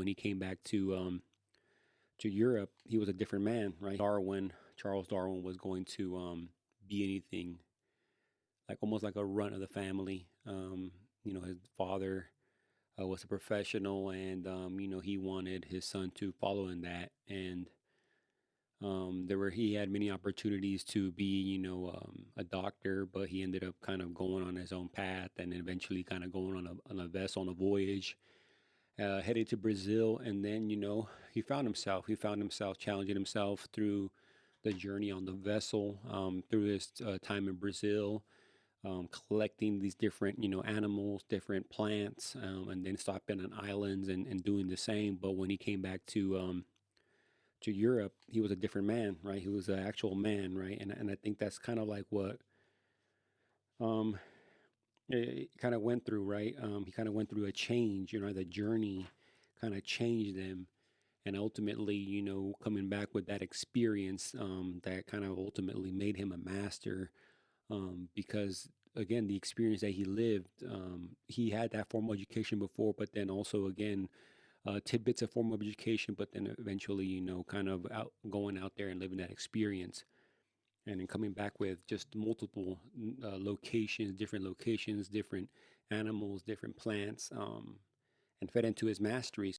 when he came back to Europe, he was a different man, right? Charles Darwin was going to be anything like almost like a runt of the family. His father was a professional, and he wanted his son to follow in that. And he had many opportunities to be, a doctor, but he ended up kind of going on his own path, and eventually kind of going on a vessel on a voyage, headed to Brazil, and then he found himself challenging himself through the journey on the vessel, through his time in Brazil, collecting these different, animals, different plants, and then stopping on islands and doing the same. But when he came back to Europe, he was a different man, right? He was an actual man, right? And I think that's kind of like what um, it kind of went through, right? He kind of went through a change, the journey kind of changed him. And ultimately, coming back with that experience, that kind of ultimately made him a master, because again, the experience that he lived, he had that formal education before, but then also again, tidbits of formal education, but then eventually, kind of going out there and living that experience, and then coming back with just multiple locations, different animals, different plants, and fed into his mastery.